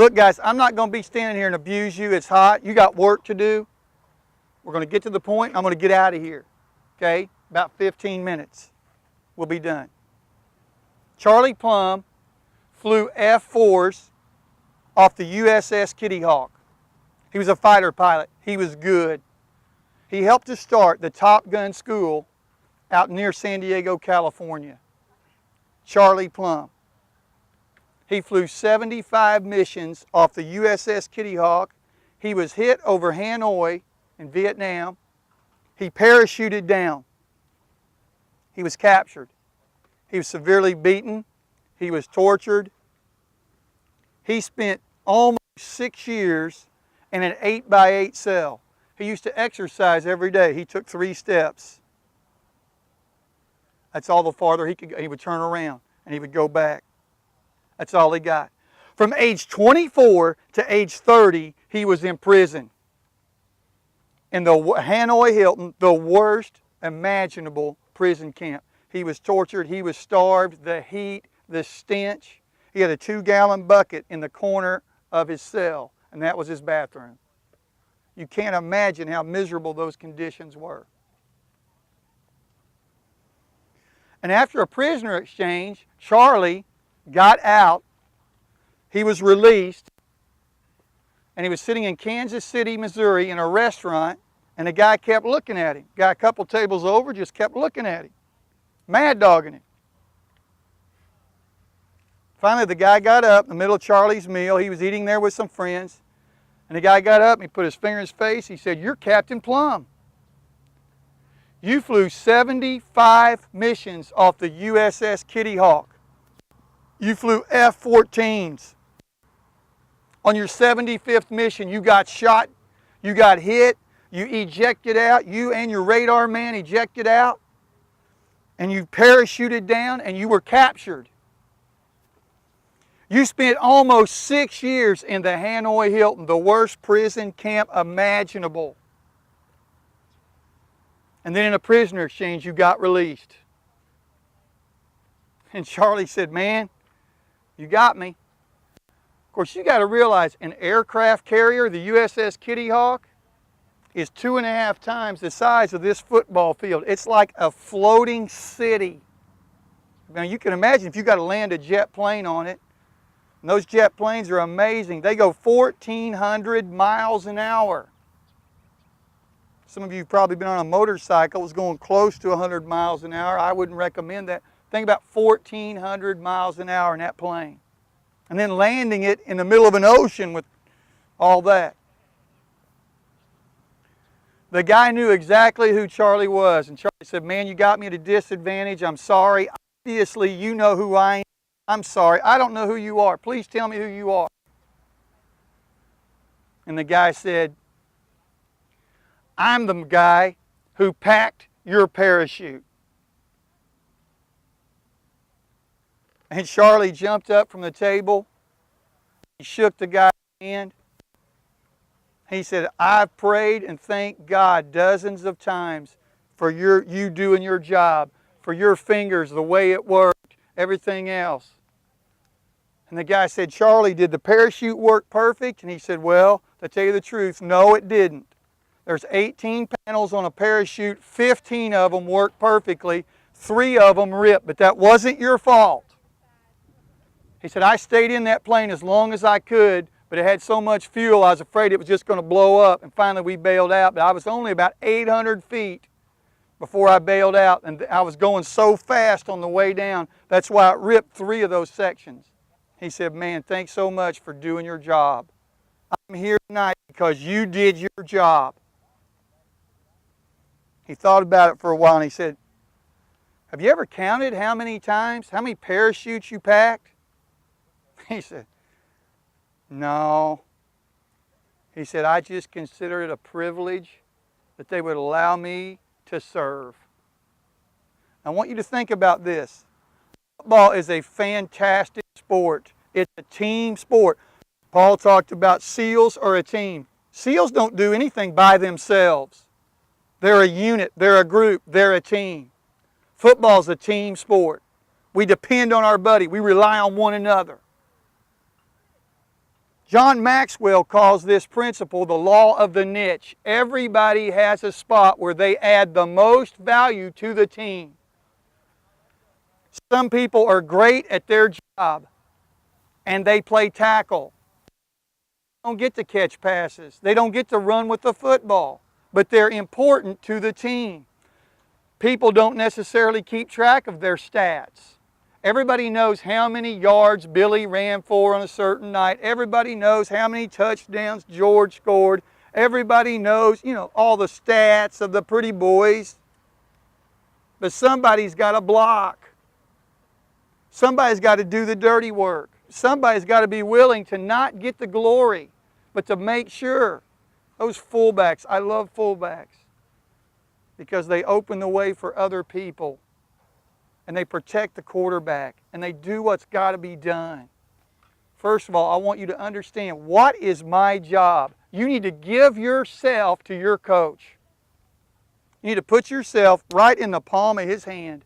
Look, guys, I'm not going to be standing here and abuse you. It's hot. You got work to do. We're going to get to the point. I'm going to get out of here. Okay? About 15 minutes. We'll be done. Charlie Plum flew F-4s off the USS Kitty Hawk. He was a fighter pilot. He was good. He helped to start the Top Gun school out near San Diego, California. Charlie Plum. He flew 75 missions off the USS Kitty Hawk. He was hit over Hanoi in Vietnam. He parachuted down. He was captured. He was severely beaten. He was tortured. He spent almost 6 years in an 8x8 cell. He used to exercise every day. He took 3 steps. That's all the farther he could go. He would turn around and he would go back. That's all he got. From age 24 to age 30, he was in prison. In the Hanoi Hilton, the worst imaginable prison camp. He was tortured. He was starved. The heat, the stench. He had a 2-gallon bucket in the corner of his cell, and that was his bathroom. You can't imagine how miserable those conditions were. And after a prisoner exchange, Charlie got out. He was released, and he was sitting in Kansas City, Missouri in a restaurant, and the guy kept looking at him. Guy a couple tables over just kept looking at him, mad dogging him. Finally, the guy got up in the middle of Charlie's meal. He was eating there with some friends, and the guy got up and he put his finger in his face. He said, "You're Captain Plum. You flew 75 missions off the USS Kitty Hawk. You flew F-14s. On your 75th mission, you got shot, you got hit, you ejected out, you and your radar man ejected out, and you parachuted down and you were captured. You spent almost 6 years in the Hanoi Hilton, the worst prison camp imaginable. And then in a prisoner exchange, you got released." And Charlie said, "Man, you got me." Of course, you got to realize an aircraft carrier, the USS Kitty Hawk, is 2.5 times the size of this football field. It's like a floating city. Now you can imagine if you got to land a jet plane on it. And those jet planes are amazing. They go 1,400 miles an hour. Some of you have probably been on a motorcycle. It's going close to 100 miles an hour. I wouldn't recommend that. Think about 1,400 miles an hour in that plane. And then landing it in the middle of an ocean with all that. The guy knew exactly who Charlie was. And Charlie said, "Man, you got me at a disadvantage. I'm sorry. Obviously, you know who I am. I'm sorry. I don't know who you are. Please tell me who you are." And the guy said, "I'm the guy who packed your parachute." And Charlie jumped up from the table. He shook the guy's hand. He said, "I've prayed and thanked God dozens of times for you doing your job, for your fingers, the way it worked, everything else." And the guy said, "Charlie, did the parachute work perfect?" And he said, "Well, to tell you the truth, no, it didn't. There's 18 panels on a parachute. 15 of them worked perfectly. 3 of them ripped, but that wasn't your fault." He said, "I stayed in that plane as long as I could, but it had so much fuel I was afraid it was just going to blow up. And finally we bailed out, but I was only about 800 feet before I bailed out, and I was going so fast on the way down. That's why it ripped 3 of those sections." He said, "Man, thanks so much for doing your job. I'm here tonight because you did your job." He thought about it for a while and he said, "Have you ever counted how many parachutes you packed?" He said, "No." He said, "I just consider it a privilege that they would allow me to serve." I want you to think about this. Football is a fantastic sport. It's a team sport. Paul talked about SEALs are a team. SEALs don't do anything by themselves. They're a unit, they're a group, they're a team. Football's a team sport. We depend on our buddy. We rely on one another. John Maxwell calls this principle the law of the niche. Everybody has a spot where they add the most value to the team. Some people are great at their job and they play tackle. They don't get to catch passes. They don't get to run with the football, but they're important to the team. People don't necessarily keep track of their stats. Everybody knows how many yards Billy ran for on a certain night. Everybody knows how many touchdowns George scored. Everybody knows, all the stats of the pretty boys. But somebody's got to block. Somebody's got to do the dirty work. Somebody's got to be willing to not get the glory, but to make sure. Those fullbacks, I love fullbacks because they open the way for other people. And they protect the quarterback, and they do what's got to be done. First of all, I want you to understand, what is my job? You need to give yourself to your coach. You need to put yourself right in the palm of his hand.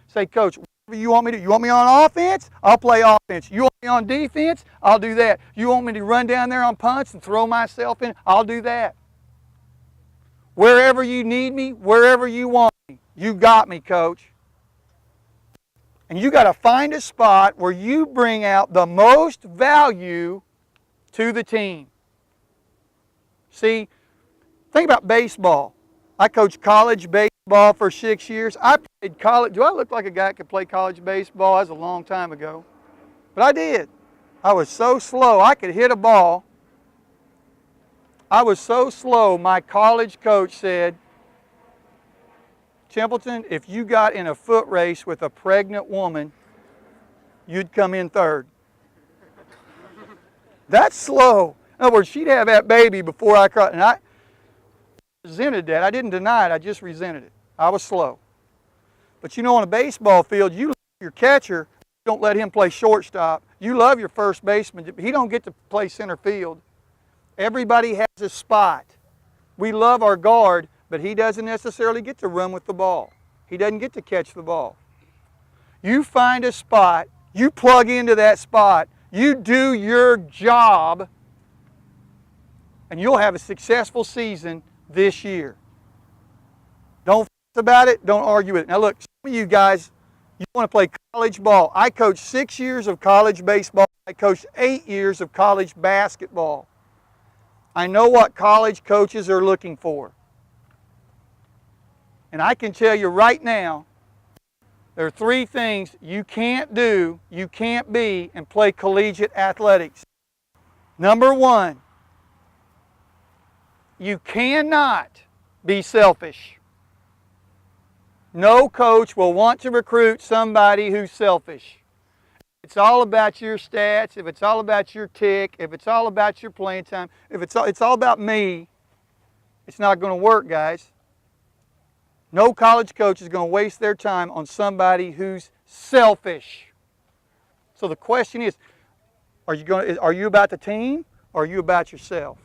Say, Coach, whatever you want me to do. You want me on offense? I'll play offense. You want me on defense? I'll do that. You want me to run down there on punts and throw myself in? I'll do that. Wherever you need me, wherever you want me, you got me, Coach. And you got to find a spot where you bring out the most value to the team. See, think about baseball. I coached college baseball for 6 years. I played college. Do I look like a guy that could play college baseball? That was a long time ago. But I did. I was so slow, I could hit a ball. I was so slow, my college coach said, Templeton, if you got in a foot race with a pregnant woman, you'd come in third. That's slow. In other words, she'd have that baby before I crossed. And I resented that. I didn't deny it. I just resented it. I was slow. But on a baseball field, you love your catcher. Don't let him play shortstop. You love your first baseman. He don't get to play center field. Everybody has a spot. We love our guard, but he doesn't necessarily get to run with the ball. He doesn't get to catch the ball. You find a spot, you plug into that spot, you do your job, and you'll have a successful season this year. Don't fuss about it, don't argue with it. Now look, some of you guys, you want to play college ball. I coached 6 years of college baseball. I coached 8 years of college basketball. I know what college coaches are looking for. And I can tell you right now, there are 3 things you can't do, you can't be, and play collegiate athletics. Number 1, you cannot be selfish. No coach will want to recruit somebody who's selfish. If it's all about your stats, if it's all about your tick, if it's all about your playing time, if it's all about me, it's not going to work, guys. No college coach is going to waste their time on somebody who's selfish. So the question is, are you about the team or are you about yourself?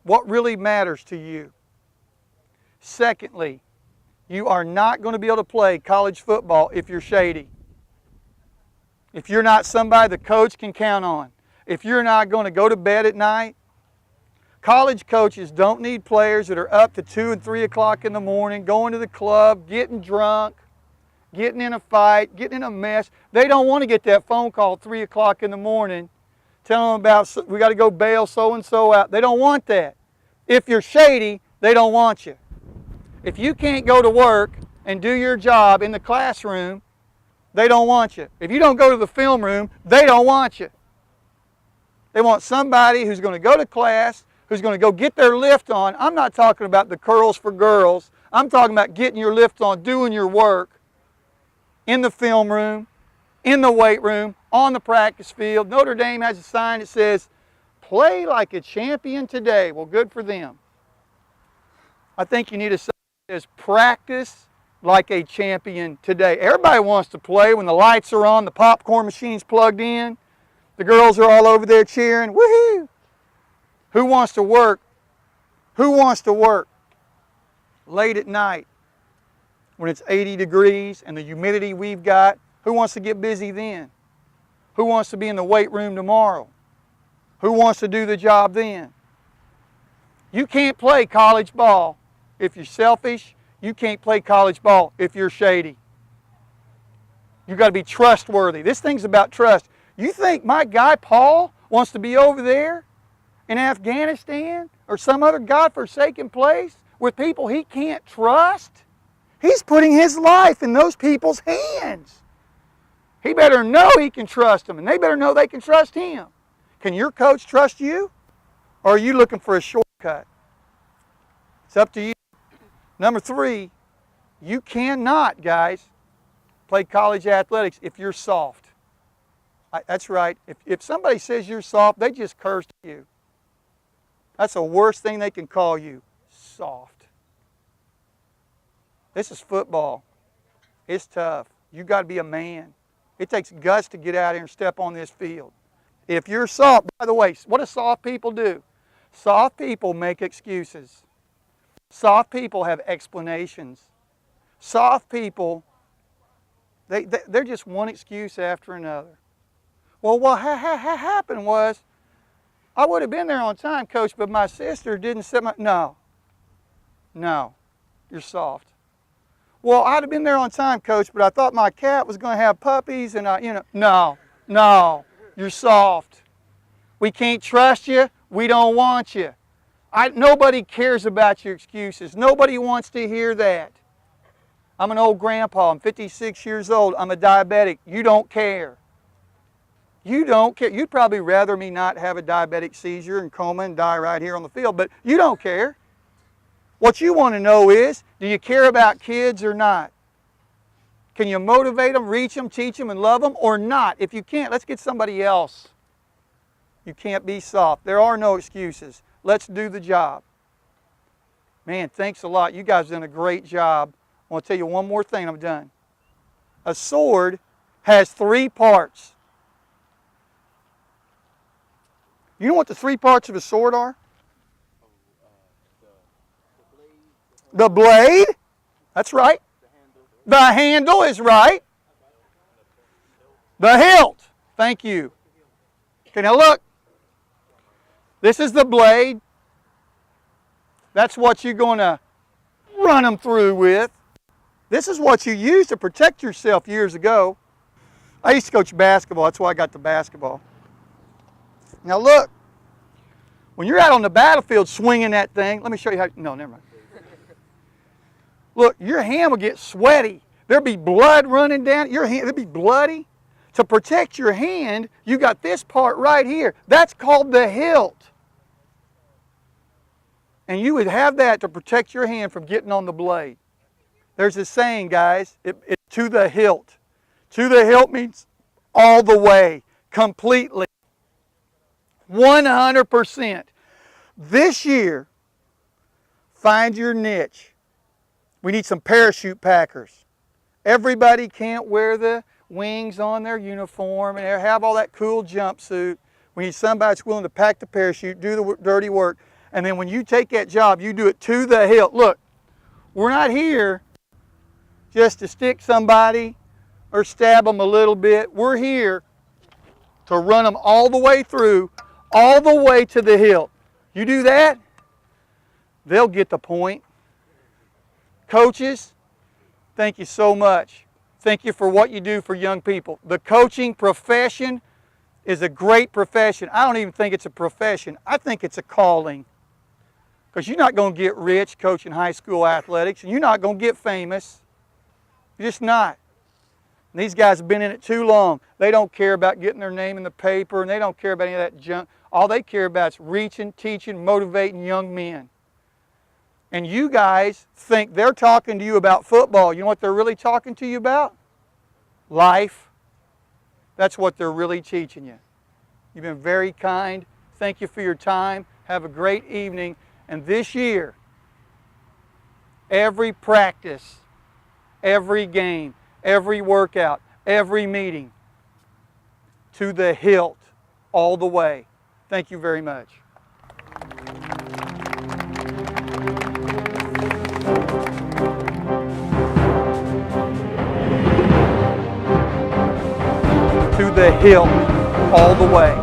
What really matters to you? Secondly, you are not going to be able to play college football if you're shady. If you're not somebody the coach can count on. If you're not going to go to bed at night. College coaches don't need players that are up to 2 and 3 o'clock in the morning, going to the club, getting drunk, getting in a fight, getting in a mess. They don't want to get that phone call at 3 o'clock in the morning telling them about, we got to go bail so-and-so out. They don't want that. If you're shady, they don't want you. If you can't go to work and do your job in the classroom, they don't want you. If you don't go to the film room, they don't want you. They want somebody who's going to go to class, who's going to go get their lift on. I'm not talking about the curls for girls. I'm talking about getting your lift on, doing your work in the film room, in the weight room, on the practice field. Notre Dame has a sign that says, play like a champion today. Well, good for them. I think you need a sign that says, practice like a champion today. Everybody wants to play when the lights are on, the popcorn machine's plugged in, the girls are all over there cheering, woohoo! Who wants to work? Who wants to work late at night when it's 80 degrees and the humidity we've got? Who wants to get busy then? Who wants to be in the weight room tomorrow? Who wants to do the job then? You can't play college ball if you're selfish. You can't play college ball if you're shady. You've got to be trustworthy. This thing's about trust. You think my guy Paul wants to be over there in Afghanistan or some other godforsaken place with people he can't trust? He's putting his life in those people's hands. He better know he can trust them, and they better know they can trust him. Can your coach trust you? Or are you looking for a shortcut? It's up to you. Number 3, you cannot, guys, play college athletics if you're soft. That's right. If somebody says you're soft, they just cursed you. That's the worst thing they can call you, soft. This is football. It's tough. You've got to be a man. It takes guts to get out here and step on this field. If you're soft, by the way, what do soft people do? Soft people make excuses. Soft people have explanations. Soft people, they're just one excuse after another. Well, what happened was, I would have been there on time, Coach, but my sister didn't set my... No, you're soft. Well, I'd have been there on time, Coach, but I thought my cat was going to have puppies, and no, you're soft. We can't trust you. We don't want you. Nobody cares about your excuses. Nobody wants to hear that. I'm an old grandpa. I'm 56 years old. I'm a diabetic. You don't care. You don't care. You'd probably rather me not have a diabetic seizure and coma and die right here on the field, but you don't care. What you want to know is, do you care about kids or not? Can you motivate them, reach them, teach them, and love them, or not? If you can't, let's get somebody else. You can't be soft. There are no excuses. Let's do the job. Man, thanks a lot. You guys have done a great job. I want to tell you one more thing, I'm done. A sword has 3 parts. You know what the 3 parts of a sword are? The blade. That's right. The handle is right. The hilt. Thank you. Okay, now look. This is the blade. That's what you're going to run them through with. This is what you used to protect yourself years ago. I used to coach basketball. That's why I got the basketball. Now look. When you're out on the battlefield swinging that thing, let me show you how. No, never mind. Look, your hand will get sweaty. There'll be blood running down your hand. It'll be bloody. To protect your hand, you got this part right here. That's called the hilt. And you would have that to protect your hand from getting on the blade. There's a saying, guys, it's to the hilt. To the hilt means all the way, completely, 100%. This year, find your niche. We need some parachute packers. Everybody can't wear the wings on their uniform and have all that cool jumpsuit. We need somebody that's willing to pack the parachute, do the dirty work, and then when you take that job, you do it to the hilt. Look, we're not here just to stick somebody or stab them a little bit. We're here to run them all the way through, all the way to the hilt. You do that, they'll get the point. Coaches, thank you so much. Thank you for what you do for young people. The coaching profession is a great profession. I don't even think it's a profession. I think it's a calling. Because you're not going to get rich coaching high school athletics, and you're not going to get famous. You're just not. And these guys have been in it too long. They don't care about getting their name in the paper, and they don't care about any of that junk. All they care about is reaching, teaching, motivating young men. And you guys think they're talking to you about football. You know what they're really talking to you about? Life. That's what they're really teaching you. You've been very kind. Thank you for your time. Have a great evening. And this year, every practice, every game, every workout, every meeting, to the hilt, all the way. Thank you very much. To the hilt, all the way.